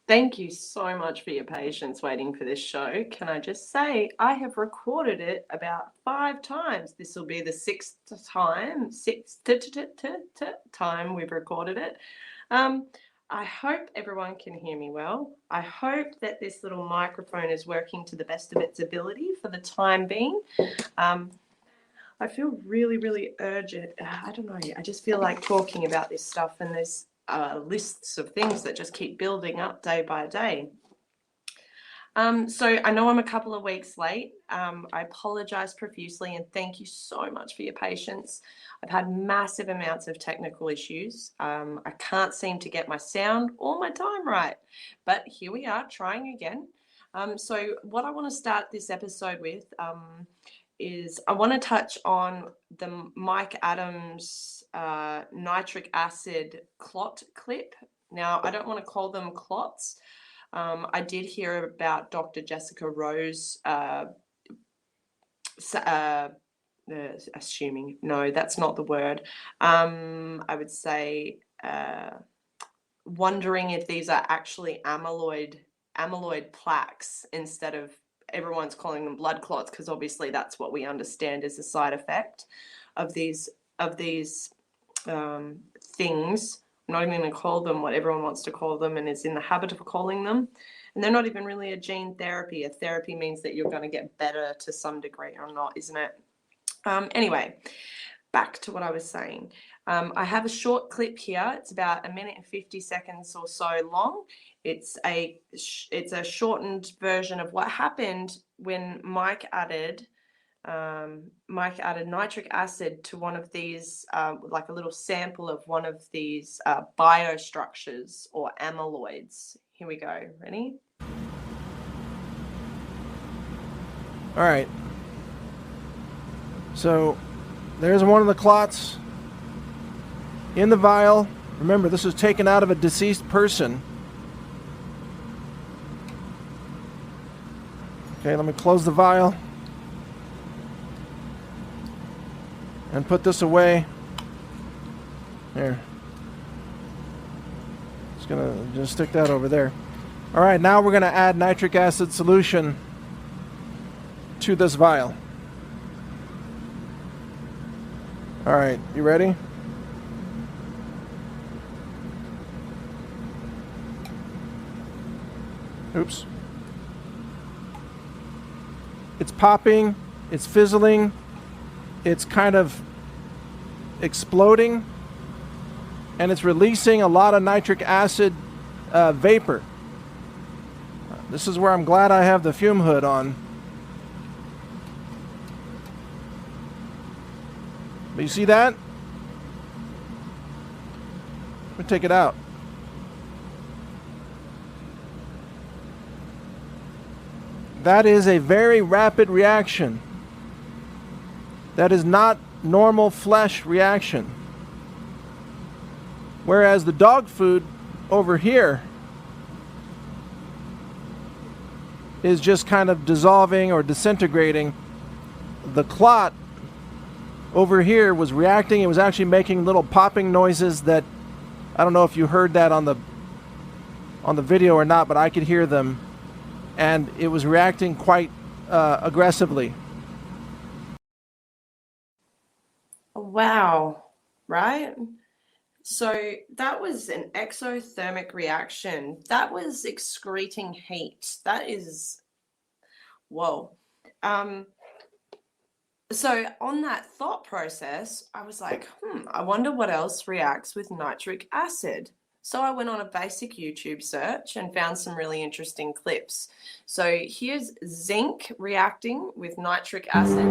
Thank you so much for your patience waiting for this show. Can I just say, I have recorded it about 5 times. This will be the sixth time we've recorded it. I hope everyone can hear me well. I hope that this little microphone is working to the best of its ability for the time being. I feel really, really urgent. I don't know. I just feel like talking about this stuff, and there's lists of things that just keep building up day by day. So I know I'm a couple of weeks late. I apologize profusely, and thank you so much for your patience. I've had massive amounts of technical issues. I can't seem to get my sound or my time right, but here we are trying again. So what I want to start this episode with is I want to touch on the Mike Adams nitric acid clot clip. Now, I don't want to call them clots. I did hear about Dr. Jessica Rose assuming, no, that's not the word. I would say wondering if these are actually amyloid plaques instead of everyone's calling them blood clots, because obviously that's what we understand is a side effect of these things. I'm not even going to call them what everyone wants to call them and is in the habit of calling them. And they're not even really a gene therapy. A therapy means that you're going to get better to some degree or not, isn't it? Anyway, back to what I was saying. I have a short clip here. It's about 1 minute and 50 seconds or so long. It's a shortened version of what happened when Mike added nitric acid to one of these, like a little sample of one of these biostructures or amyloids. Here we go. Ready? All right. So there's one of the clots in the vial. Remember, this was taken out of a deceased person. Okay, let me close the vial and put this away. There. Just stick that over there. All right, now we're gonna add nitric acid solution to this vial. All right, you ready? Oops. It's popping, it's fizzling, it's kind of exploding, and it's releasing a lot of nitric acid vapor. This is where I'm glad I have the fume hood on. But you see that? Let me take it out. That is a very rapid reaction. That is not normal flesh reaction. Whereas the dog food over here is just kind of dissolving or disintegrating. The clot over here was reacting. It was actually making little popping noises that, I don't know if you heard that on the video or not, but I could hear them, and it was reacting quite aggressively. Wow, right? So that was an exothermic reaction. That was excreting heat. That is, whoa. So on that thought process, I was like, I wonder what else reacts with nitric acid. So I went on a basic YouTube search and found some really interesting clips. So here's zinc reacting with nitric acid.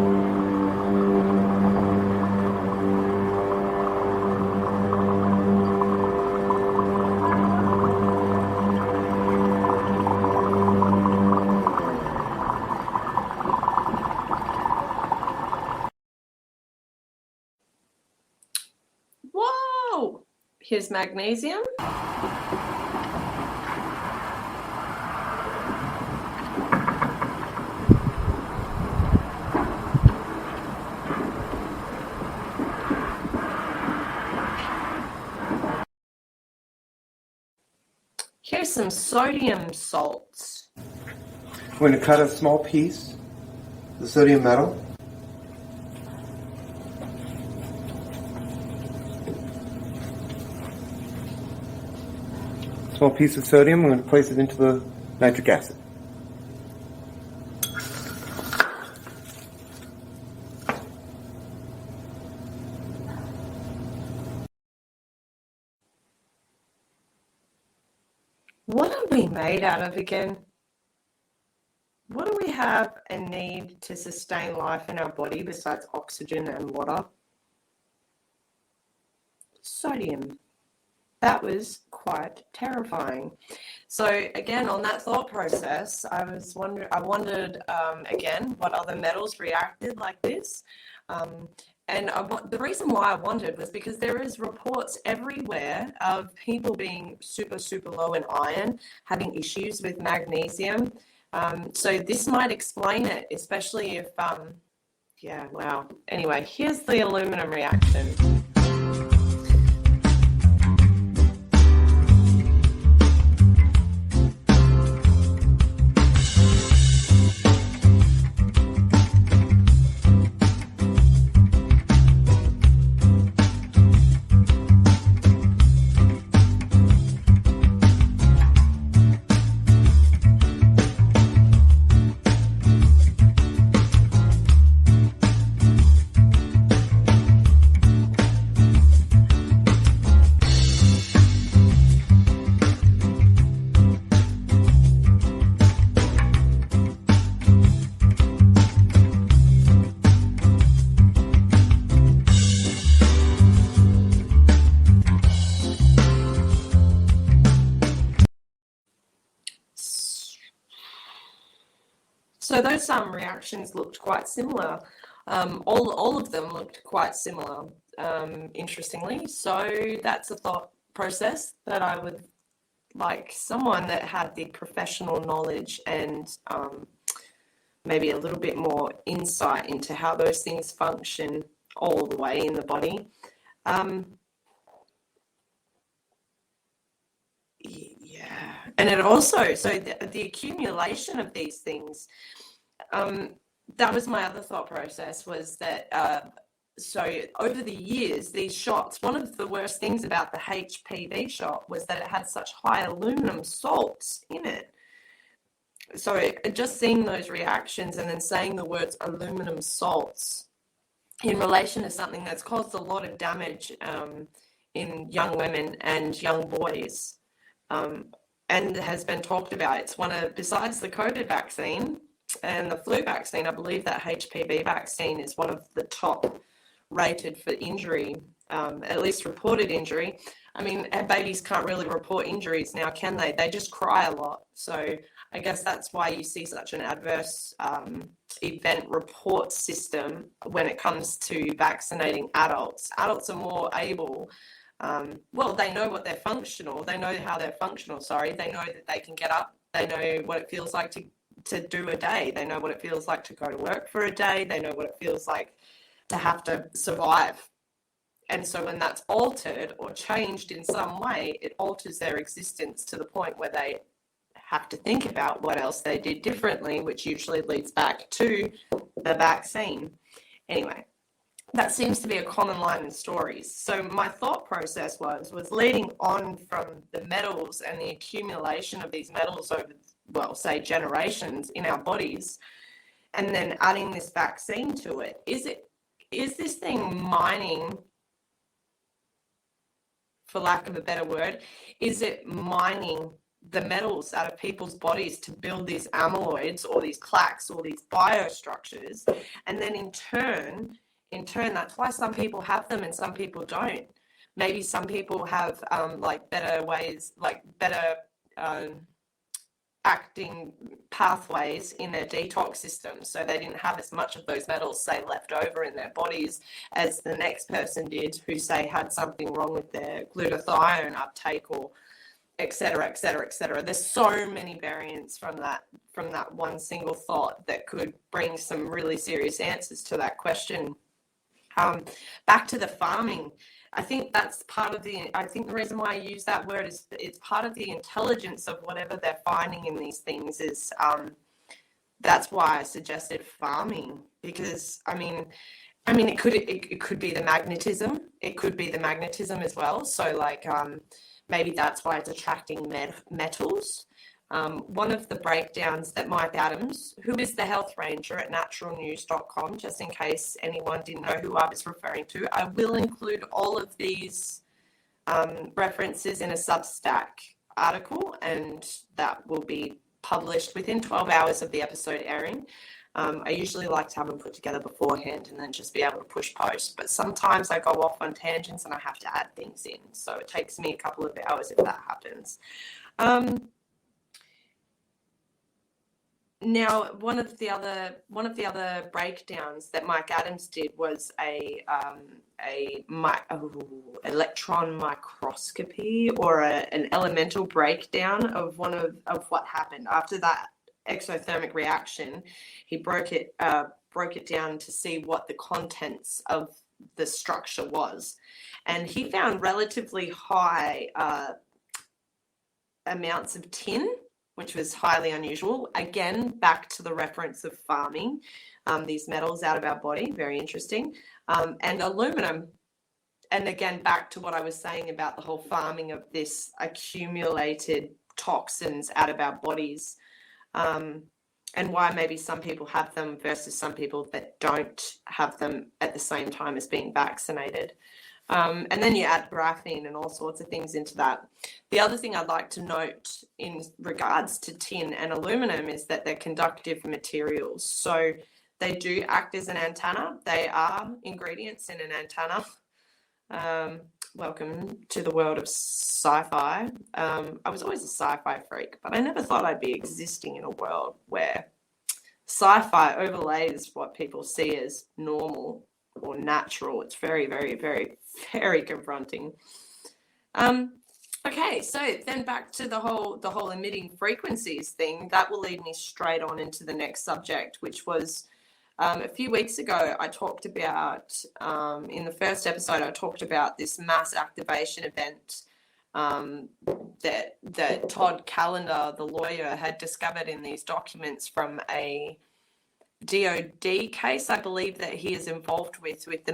Whoa! Here's magnesium. Here's some sodium salts. We're going to cut a small piece, the sodium metal. Small piece of sodium, we're going to place it into the nitric acid. What are we made out of again? What do we have and need to sustain life in our body besides oxygen and water? Sodium. That was quite terrifying. So again, on that thought process, I wondered again what other metals reacted like this. And the reason why I wondered was because there is reports everywhere of people being super, super low in iron, having issues with magnesium. So this might explain it, especially if, yeah, wow. Anyway, here's the aluminum reaction. So those reactions looked quite similar. All of them looked quite similar, interestingly. So that's a thought process that I would like someone that had the professional knowledge and maybe a little bit more insight into how those things function all the way in the body. Yeah, and it also, so the accumulation of these things, that was my other thought process, was that so over the years, these shots, one of the worst things about the HPV shot was that it had such high aluminum salts in it. So just seeing those reactions and then saying the words aluminum salts in relation to something that's caused a lot of damage in young women and young boys, and has been talked about. It's one of, besides the COVID vaccine and the flu vaccine, I believe that HPV vaccine is one of the top rated for injury, at least reported injury. I mean, babies can't really report injuries now, can they? They just cry a lot. So I guess that's why you see such an adverse event report system when it comes to vaccinating adults. Adults are more able, well, they know what they're functional. They know how they're functional, sorry. They know that they can get up. They know what it feels like to do a day. They know what it feels like to go to work for a day. They know what it feels like to have to survive. And so when that's altered or changed in some way, it alters their existence to the point where they have to think about what else they did differently, which usually leads back to the vaccine. Anyway, that seems to be a common line in stories. So my thought process was leading on from the metals and the accumulation of these metals over, well, say generations in our bodies, and then adding this vaccine to it. Is this thing mining, for lack of a better word, is it mining the metals out of people's bodies to build these amyloids or these plaques or these biostructures? And then in turn, that's why some people have them and some people don't. Maybe some people have like better ways, like better acting pathways in their detox system, so they didn't have as much of those metals, say, left over in their bodies as the next person did, who, say, had something wrong with their glutathione uptake, or et cetera, et cetera, et cetera. There's so many variants from that one single thought that could bring some really serious answers to that question. Back to the farming. I think that's part of I think the reason why I use that word is it's part of the intelligence of whatever they're finding in these things is, that's why I suggested farming, because I mean, it could be the magnetism. It could be the magnetism as well. So like, maybe that's why it's attracting metals. One of the breakdowns that Mike Adams, who is the health ranger at naturalnews.com, just in case anyone didn't know who I was referring to, I will include all of these references in a Substack article, and that will be published within 12 hours of the episode airing. I usually like to have them put together beforehand and then just be able to push post, but sometimes I go off on tangents and I have to add things in, so it takes me a couple of hours if that happens. Now, one of the other breakdowns that Mike Adams did was electron microscopy, or an elemental breakdown of what happened after that exothermic reaction. He broke it down to see what the contents of the structure was, and he found relatively high amounts of tin, which was highly unusual. Again, back to the reference of farming these metals out of our body, very interesting, and aluminum. And again, back to what I was saying about the whole farming of this accumulated toxins out of our bodies, and why maybe some people have them versus some people that don't have them at the same time as being vaccinated. And then you add graphene and all sorts of things into that. The other thing I'd like to note in regards to tin and aluminum is that they're conductive materials. So they do act as an antenna. They are ingredients in an antenna. Welcome to the world of sci-fi. I was always a sci-fi freak, but I never thought I'd be existing in a world where sci-fi overlays what people see as normal or natural. It's very, very, very, very confronting. Okay, so then back to the whole emitting frequencies thing. That will lead me straight on into the next subject, which was a few weeks ago. I talked about in the first episode. I talked about this mass activation event that Todd Callender, the lawyer, had discovered in these documents from a DOD case, I believe, that he is involved with the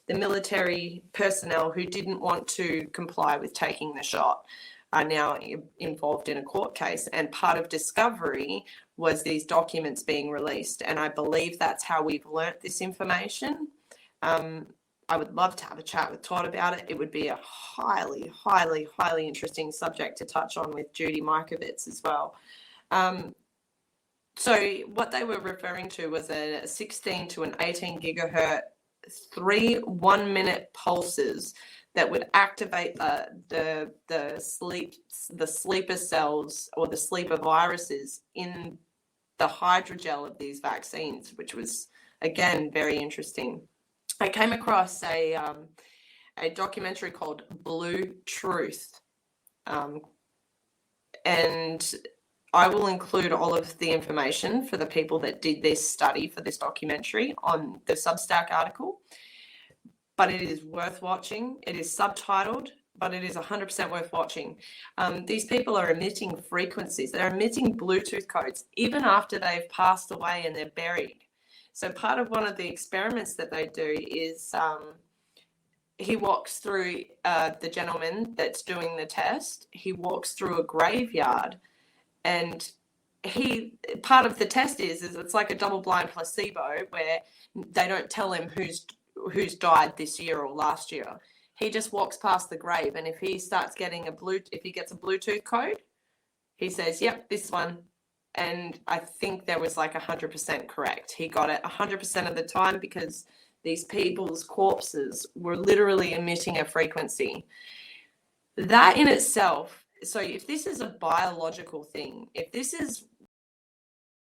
military personnel who didn't want to comply with taking the shot are now involved in a court case. And part of discovery was these documents being released. And I believe that's how we've learnt this information. I would love to have a chat with Todd about it. It would be a highly, highly, highly interesting subject to touch on with Judy Mikovits as well. So what they were referring to was a 16 to an 18 gigahertz, 3 1-minute pulses that would activate the sleeper cells or the sleeper viruses in the hydrogel of these vaccines, which was, again, very interesting. I came across a documentary called Blue Truth, and I will include all of the information for the people that did this study for this documentary on the Substack article, but it is worth watching. It is subtitled, but it is 100% worth watching. These people are emitting frequencies. They're emitting Bluetooth codes even after they've passed away and they're buried. So part of one of the experiments that they do is he walks through, the gentleman that's doing the test, he walks through a graveyard. And part of the test is it's like a double-blind placebo where they don't tell him who's died this year or last year. He just walks past the grave, and if he starts getting if he gets a Bluetooth code, he says, "Yep, this one." And I think there was like 100% correct. He got it 100% of the time because these people's corpses were literally emitting a frequency. That in itself. So if this is a biological thing, if this is